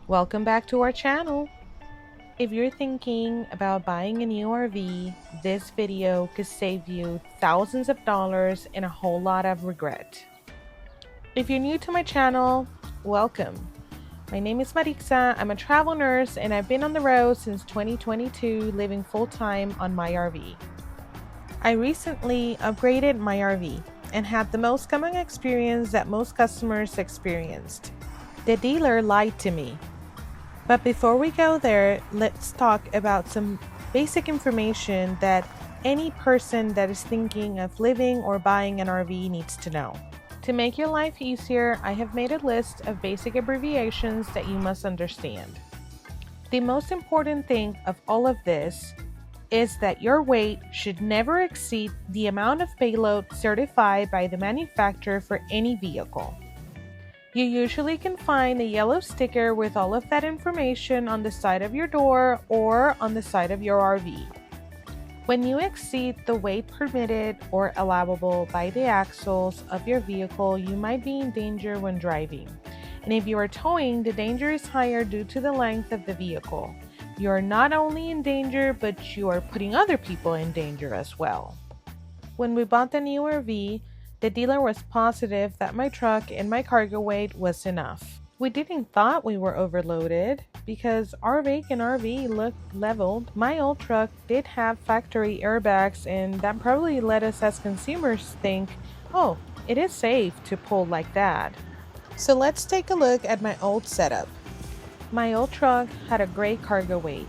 Welcome back to our channel. If you're thinking about buying a new RV, this video could save you thousands of dollars and a whole lot of regret. If you're new to my channel, welcome. My name is Marixa. I'm a travel nurse and I've been on the road since 2022, living full-time on my RV. I recently upgraded my RV and had the most common experience that most customers experienced. The dealer lied to me. But before we go there, let's talk about some basic information that any person that is thinking of living or buying an RV needs to know. To make your life easier, I have made a list of basic abbreviations that you must understand. The most important thing of all of this is that your weight should never exceed the amount of payload certified by the manufacturer for any vehicle. You usually can find a yellow sticker with all of that information on the side of your door or on the side of your RV. When you exceed the weight permitted or allowable by the axles of your vehicle, you might be in danger when driving. And if you are towing, the danger is higher due to the length of the vehicle. You are not only in danger, but you are putting other people in danger as well. When we bought the new RV, the dealer was positive that my truck and my cargo weight was enough. We didn't thought we were overloaded because our vacant RV looked leveled. My old truck did have factory airbags, and that probably let us as consumers think, oh, it is safe to pull like that. So let's take a look at my old setup. My old truck had a great cargo weight,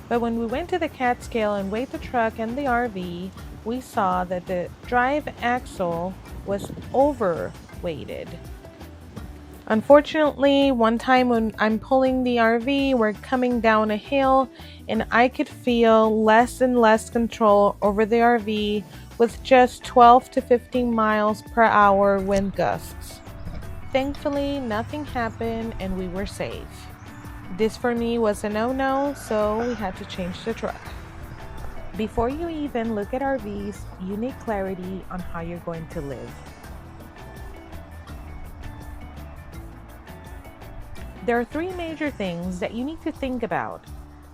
but when we went to the CAT scale and weighed the truck and the RV, we saw that the drive axle was overweighted. Unfortunately, one time when I'm pulling the RV, we're coming down a hill and I could feel less and less control over the RV with just 12 to 15 miles per hour wind gusts. Thankfully, nothing happened and we were safe. This for me was a no-no, so we had to change the truck. Before you even look at RVs, you need clarity on how you're going to live. There are three major things that you need to think about.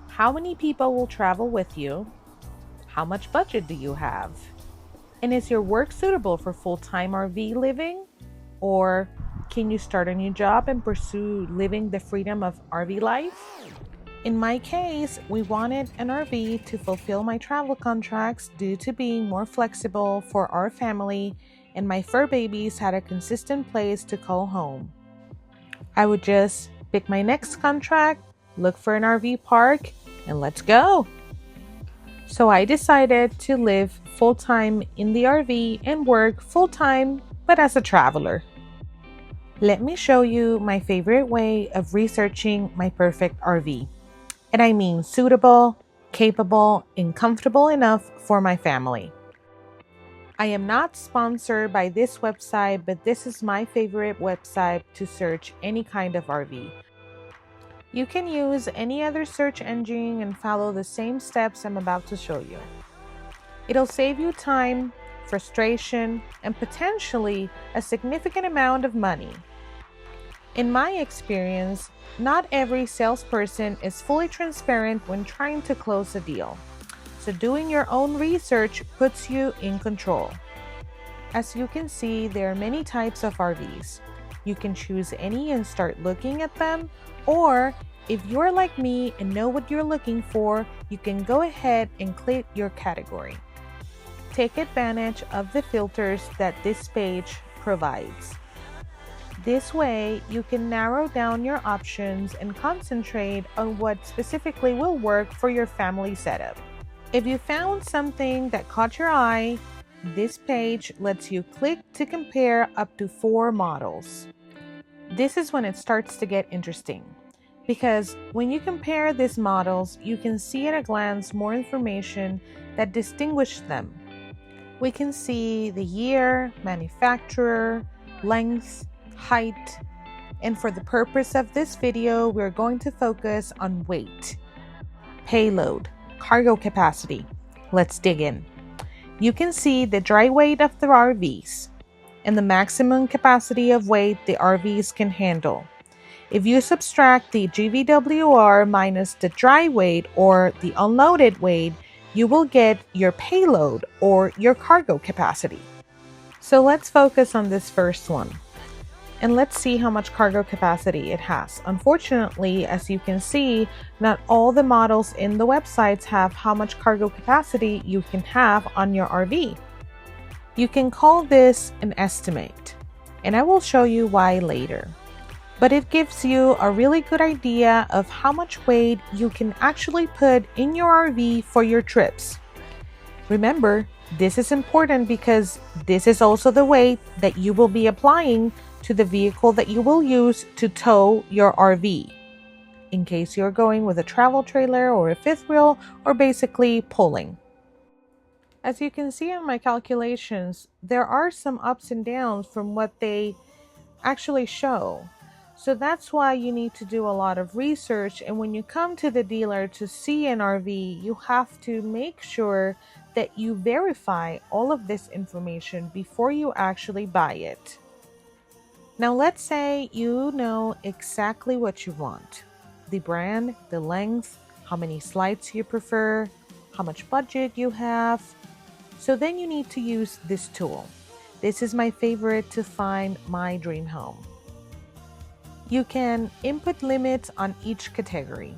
How many people will travel with you? How much budget do you have? And is your work suitable for full-time RV living? Or can you start a new job and pursue living the freedom of RV life? In my case, we wanted an RV to fulfill my travel contracts due to being more flexible for our family, and my fur babies had a consistent place to call home. I would just pick my next contract, look for an RV park, and let's go. So I decided to live full-time in the RV and work full-time, but as a traveler. Let me show you my favorite way of researching my perfect RV. And I mean suitable, capable, and comfortable enough for my family. I am not sponsored by this website, but this is my favorite website to search any kind of RV. You can use any other search engine and follow the same steps I'm about to show you. It'll save you time, frustration, and potentially a significant amount of money. In my experience, not every salesperson is fully transparent when trying to close a deal. So doing your own research puts you in control. As you can see, there are many types of RVs. You can choose any and start looking at them, or if you're like me and know what you're looking for, you can go ahead and click your category. Take advantage of the filters that this page provides. This way, you can narrow down your options and concentrate on what specifically will work for your family setup. If you found something that caught your eye, this page lets you click to compare up to 4 models. This is when it starts to get interesting, because when you compare these models, you can see at a glance more information that distinguish them. We can see the year, manufacturer, length, height, and for the purpose of this video, we're going to focus on weight, payload, cargo capacity. Let's dig in. You can see the dry weight of the RVs and the maximum capacity of weight the RVs can handle. If you subtract the GVWR minus the dry weight or the unloaded weight, you will get your payload or your cargo capacity. So let's focus on this first one. And let's see how much cargo capacity it has. Unfortunately, as you can see, not all the models in the websites have how much cargo capacity you can have on your RV. You can call this an estimate, and I will show you why later. But it gives you a really good idea of how much weight you can actually put in your RV for your trips. Remember, this is important because this is also the weight that you will be applying to the vehicle that you will use to tow your RV, in case you're going with a travel trailer or a fifth wheel or basically pulling. As you can see in my calculations, there are some ups and downs from what they actually show. So that's why you need to do a lot of research, and when you come to the dealer to see an RV, you have to make sure that you verify all of this information before you actually buy it. Now let's say you know exactly what you want. The brand, the length, how many slides you prefer, how much budget you have. So then you need to use this tool. This is my favorite to find my dream home. You can input limits on each category.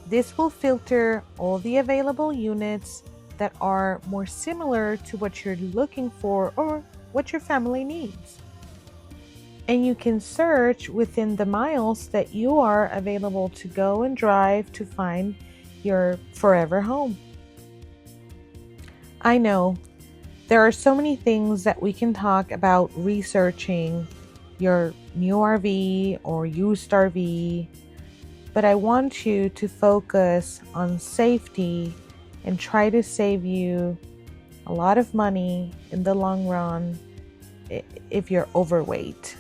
This will filter all the available units that are more similar to what you're looking for or what your family needs. And you can search within the miles that you are available to go and drive to find your forever home. I know there are so many things that we can talk about researching your new RV or used RV, but I want you to focus on safety and try to save you a lot of money in the long run if you're overweight.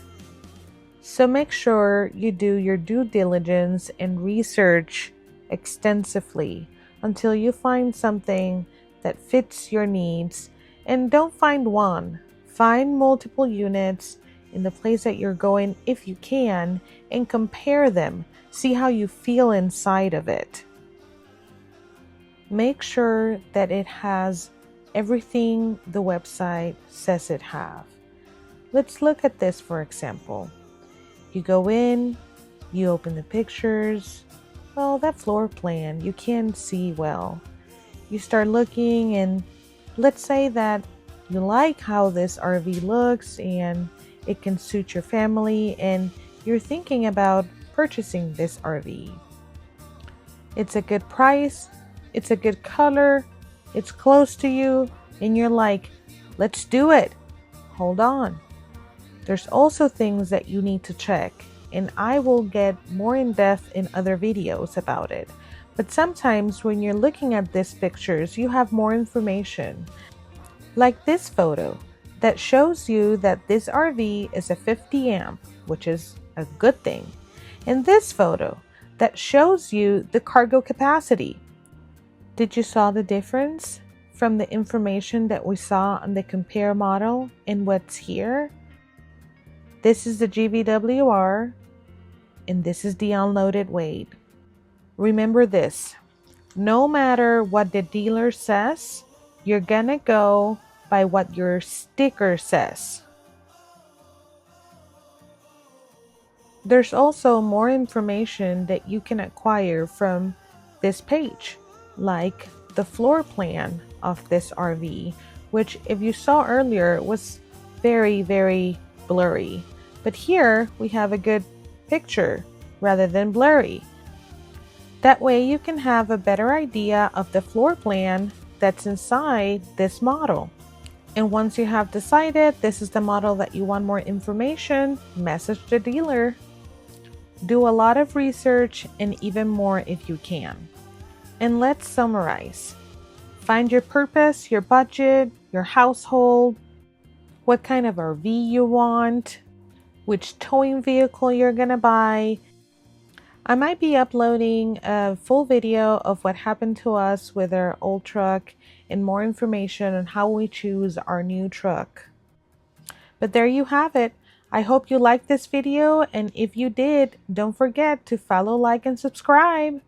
So make sure you do your due diligence and research extensively until you find something that fits your needs. And don't find one, find multiple units in the place that you're going if you can, and compare them. See how you feel inside of it. Make sure that it has everything the website says it have. Let's look at this for example. You go in, you open the pictures. Well, that floor plan, you can't see well. You start looking, and let's say that you like how this RV looks and it can suit your family, and you're thinking about purchasing this RV. It's a good price, it's a good color, it's close to you, and you're like, let's do it. Hold on. There's also things that you need to check, and I will get more in depth in other videos about it. But sometimes when you're looking at these pictures, you have more information. Like this photo that shows you that this RV is a 50 amp, which is a good thing. And this photo that shows you the cargo capacity. Did you saw the difference from the information that we saw on the compare model and what's here? This is the GVWR, and this is the unloaded weight. Remember this, no matter what the dealer says, you're gonna go by what your sticker says. There's also more information that you can acquire from this page, like the floor plan of this RV, which if you saw earlier was very, very blurry. But here we have a good picture rather than blurry. That way you can have a better idea of the floor plan that's inside this model. And once you have decided this is the model that you want more information, message the dealer. Do a lot of research and even more if you can. And let's summarize. Find your purpose, your budget, your household, what kind of RV you want, which towing vehicle you're gonna buy. I might be uploading a full video of what happened to us with our old truck and more information on how we choose our new truck. But there you have it. I hope you liked this video, and if you did, don't forget to follow, like, and subscribe.